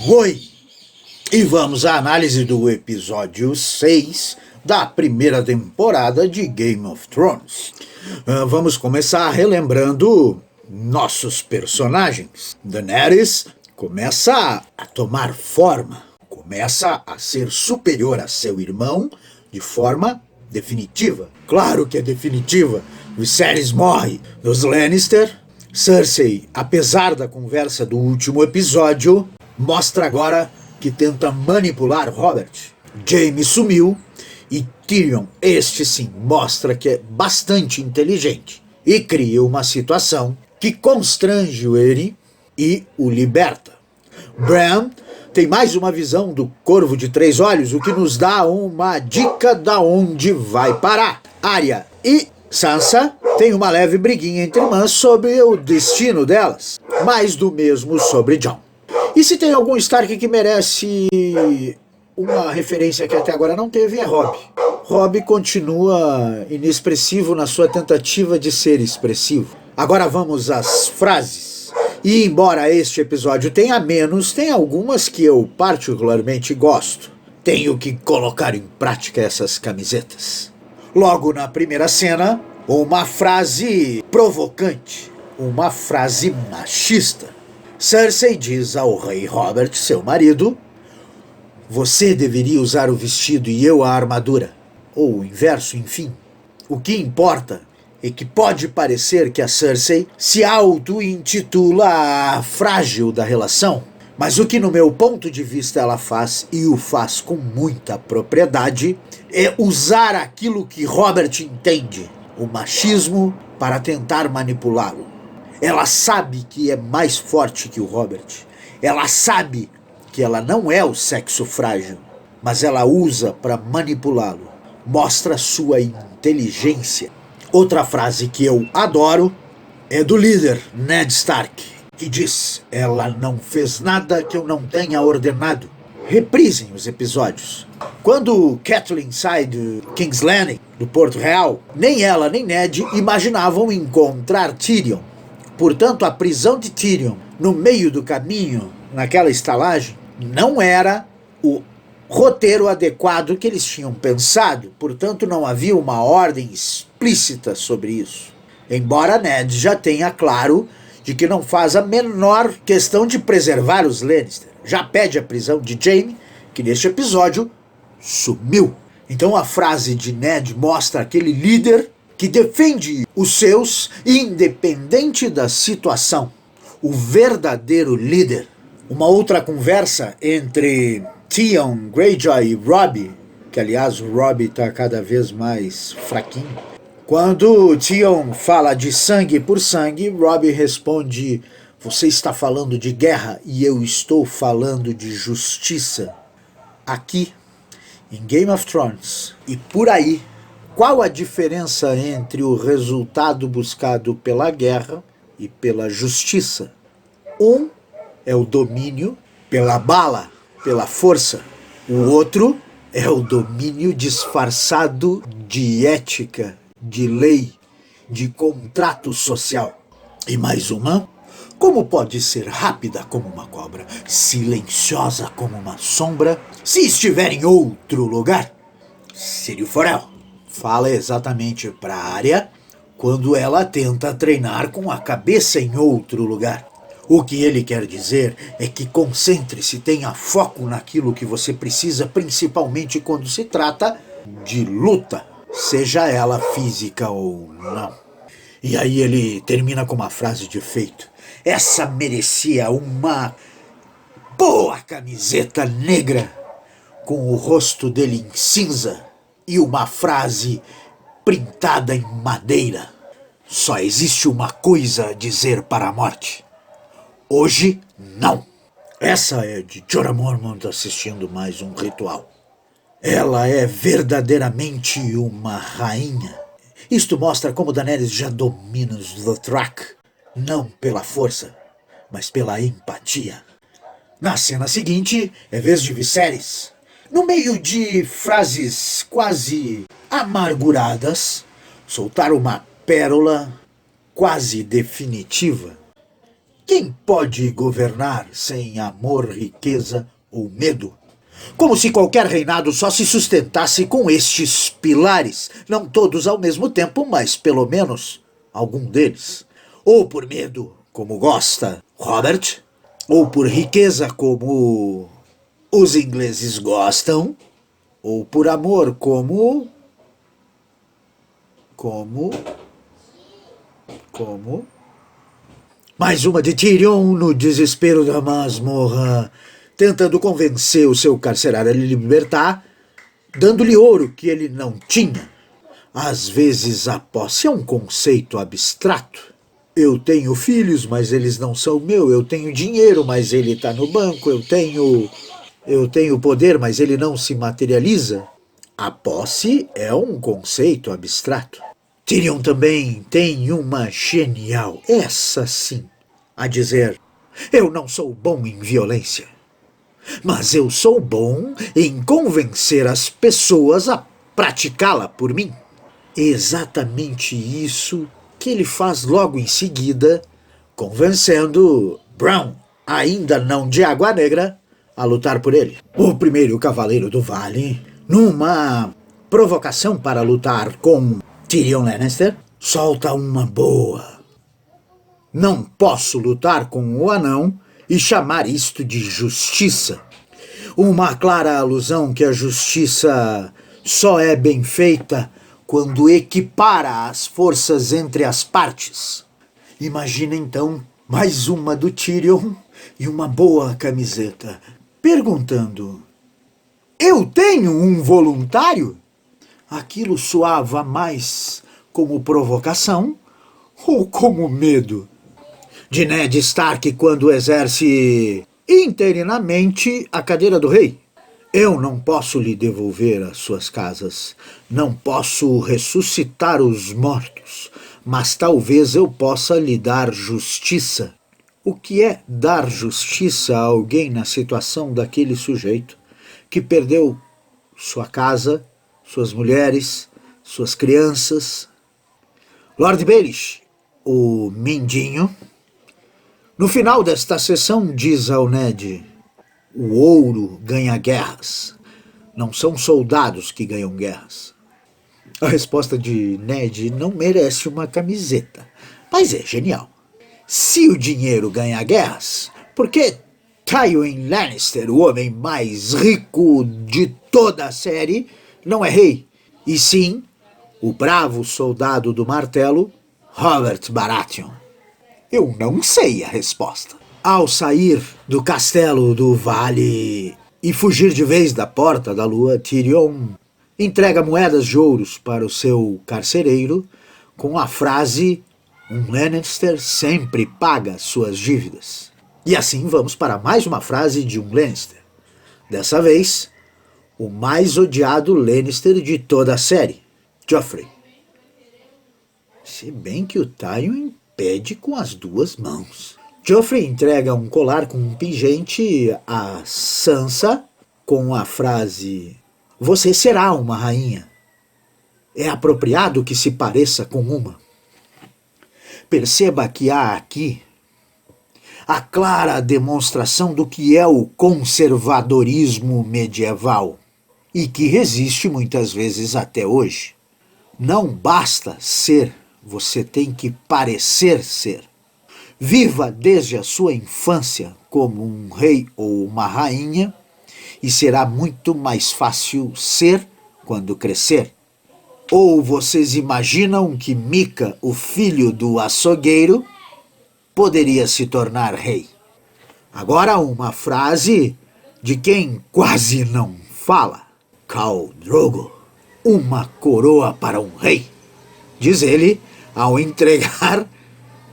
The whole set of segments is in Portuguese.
Oi! E vamos à análise do episódio 6 da primeira temporada de Game of Thrones. Vamos começar relembrando nossos personagens. Daenerys começa a tomar forma, começa a ser superior a seu irmão de forma definitiva. Claro que é definitiva. Viserys morre. Os Lannister, Cersei, apesar da conversa do último episódio, mostra agora que tenta manipular Robert. Jaime sumiu e Tyrion, este sim, mostra que é bastante inteligente e cria uma situação que constrange ele e o liberta. Bran tem mais uma visão do Corvo de Três Olhos, o que nos dá uma dica da onde vai parar. Arya e Sansa têm uma leve briguinha entre irmãs sobre o destino delas, mais do mesmo sobre Jon. E se tem algum Stark que merece uma referência que até agora não teve, é Robb. Robb continua inexpressivo na sua tentativa de ser expressivo. Agora vamos às frases. E embora este episódio tenha menos, tem algumas que eu particularmente gosto. Tenho que colocar em prática essas camisetas. Logo na primeira cena, uma frase provocante, uma frase machista. Cersei diz ao rei Robert, seu marido: você deveria usar o vestido e eu a armadura. Ou o inverso, enfim. O que importa é que pode parecer que a Cersei se auto-intitula a frágil da relação, mas o que no meu ponto de vista ela faz, e o faz com muita propriedade, é usar aquilo que Robert entende, o machismo, para tentar manipulá-lo. Ela sabe que é mais forte que o Robert. Ela sabe que ela não é o sexo frágil, mas ela usa para manipulá-lo. Mostra sua inteligência. Outra frase que eu adoro é do líder Ned Stark, que diz: ela não fez nada que eu não tenha ordenado. Reprisem os episódios. Quando Catelyn sai de King's Landing, do Porto Real, nem ela nem Ned imaginavam encontrar Tyrion. Portanto, a prisão de Tyrion no meio do caminho, naquela estalagem, não era o roteiro adequado que eles tinham pensado. Portanto, não havia uma ordem explícita sobre isso. Embora Ned já tenha claro de que não faz a menor questão de preservar os Lannister. Já pede a prisão de Jaime, que neste episódio sumiu. Então a frase de Ned mostra aquele líder que defende os seus, independente da situação. O verdadeiro líder. Uma outra conversa entre Theon Greyjoy e Robb, que aliás o Robb está cada vez mais fraquinho. Quando Theon fala de sangue por sangue, Robb responde: você está falando de guerra e eu estou falando de justiça. Aqui, em Game of Thrones e por aí, qual a diferença entre o resultado buscado pela guerra e pela justiça? Um é o domínio pela bala, pela força. O outro é o domínio disfarçado de ética, de lei, de contrato social. E mais uma: como pode ser rápida como uma cobra, silenciosa como uma sombra, se estiver em outro lugar? Sírio Forel fala exatamente para a Arya quando ela tenta treinar com a cabeça em outro lugar. O que ele quer dizer é que concentre-se, tenha foco naquilo que você precisa, principalmente quando se trata de luta, seja ela física ou não. E aí ele termina com uma frase de efeito. Essa merecia uma boa camiseta negra com o rosto dele em cinza e uma frase printada em madeira. Só existe uma coisa a dizer para a morte: hoje não. Essa é de Jorah Mormont assistindo mais um ritual. Ela é verdadeiramente uma rainha. Isto mostra como Daenerys já domina os Dothraki, não pela força, mas pela empatia. Na cena seguinte, é vez de Viserys. No meio de frases quase amarguradas, soltar uma pérola quase definitiva. Quem pode governar sem amor, riqueza ou medo? Como se qualquer reinado só se sustentasse com estes pilares, não todos ao mesmo tempo, mas pelo menos algum deles. Ou por medo, como gosta Robert, ou por riqueza, como os ingleses gostam, ou por amor, como... Mais uma de Tyrion no desespero da masmorra, tentando convencer o seu carcerário a lhe libertar, dando-lhe ouro que ele não tinha. Às vezes a posse é um conceito abstrato. Eu tenho filhos, mas eles não são meus. Eu tenho dinheiro, mas ele está no banco. Eu tenho poder, mas ele não se materializa. A posse é um conceito abstrato. Tyrion também tem uma genial, essa sim, a dizer: eu não sou bom em violência, mas eu sou bom em convencer as pessoas a praticá-la por mim. Exatamente isso que ele faz logo em seguida, convencendo Bronn, ainda não de Água Negra, a lutar por ele. O primeiro cavaleiro do Vale, numa provocação para lutar com Tyrion Lannister, solta uma boa. Não posso lutar com o anão e chamar isto de justiça. Uma clara alusão que a justiça só é bem feita quando equipara as forças entre as partes. Imagina então mais uma do Tyrion e uma boa camiseta, perguntando: eu tenho um voluntário? Aquilo soava mais como provocação ou como medo? De Ned Stark quando exerce interinamente a cadeira do rei. Eu não posso lhe devolver as suas casas, não posso ressuscitar os mortos, mas talvez eu possa lhe dar justiça. O que é dar justiça a alguém na situação daquele sujeito que perdeu sua casa, suas mulheres, suas crianças? Lord Baelish, o Mindinho, no final desta sessão diz ao Ned: o ouro ganha guerras, não são soldados que ganham guerras. A resposta de Ned não merece uma camiseta, mas é genial. Se o dinheiro ganha guerras, por que Tywin Lannister, o homem mais rico de toda a série, não é rei? E sim, o bravo soldado do martelo, Robert Baratheon. Eu não sei a resposta. Ao sair do castelo do Vale e fugir de vez da Porta da Lua, Tyrion entrega moedas de ouros para o seu carcereiro com a frase: um Lannister sempre paga suas dívidas. E assim vamos para mais uma frase de um Lannister. Dessa vez, o mais odiado Lannister de toda a série, Joffrey. Se bem que o Tywin pede com as duas mãos. Joffrey entrega um colar com um pingente a Sansa com a frase: você será uma rainha. É apropriado que se pareça com uma. Perceba que há aqui a clara demonstração do que é o conservadorismo medieval e que resiste muitas vezes até hoje. Não basta ser, você tem que parecer ser. Viva desde a sua infância como um rei ou uma rainha e será muito mais fácil ser quando crescer. Ou vocês imaginam que Mica, o filho do açougueiro, poderia se tornar rei? Agora uma frase de quem quase não fala. Khal Drogo, uma coroa para um rei, diz ele ao entregar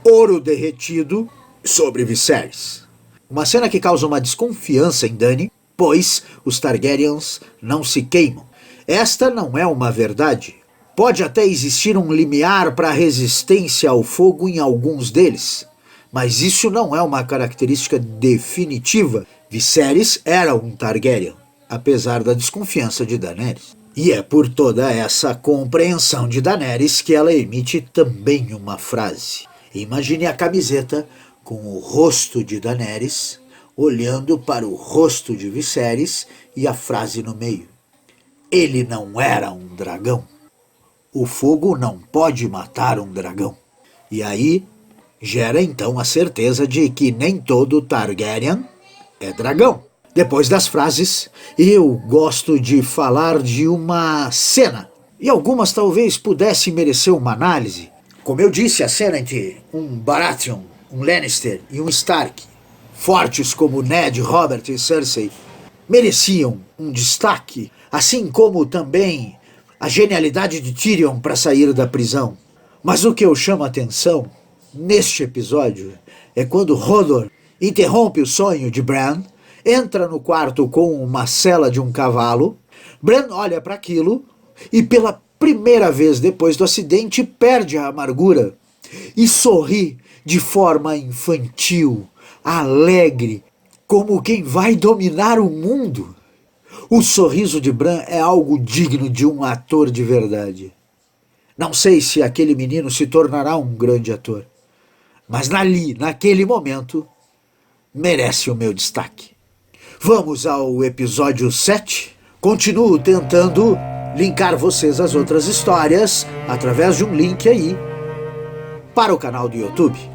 ouro derretido sobre Viserys. Uma cena que causa uma desconfiança em Dany, pois os Targaryens não se queimam. Esta não é uma verdade. Pode até existir um limiar para a resistência ao fogo em alguns deles, mas isso não é uma característica definitiva. Viserys era um Targaryen, apesar da desconfiança de Daenerys. E é por toda essa compreensão de Daenerys que ela emite também uma frase. Imagine a camiseta com o rosto de Daenerys, olhando para o rosto de Viserys e a frase no meio: ele não era um dragão. O fogo não pode matar um dragão. E aí gera então a certeza de que nem todo Targaryen é dragão. Depois das frases, eu gosto de falar de uma cena, e algumas talvez pudessem merecer uma análise. Como eu disse, a cena entre um Baratheon, um Lannister e um Stark, fortes como Ned, Robert e Cersei, mereciam um destaque, assim como também a genialidade de Tyrion para sair da prisão. Mas o que eu chamo a atenção neste episódio é quando Hodor interrompe o sonho de Bran, entra no quarto com uma sela de um cavalo. Bran olha para aquilo e pela primeira vez depois do acidente perde a amargura e sorri de forma infantil, alegre, como quem vai dominar o mundo. O sorriso de Bran é algo digno de um ator de verdade. Não sei se aquele menino se tornará um grande ator, mas naquele momento, merece o meu destaque. Vamos ao episódio 7. Continuo tentando linkar vocês às outras histórias através de um link aí para o canal do YouTube.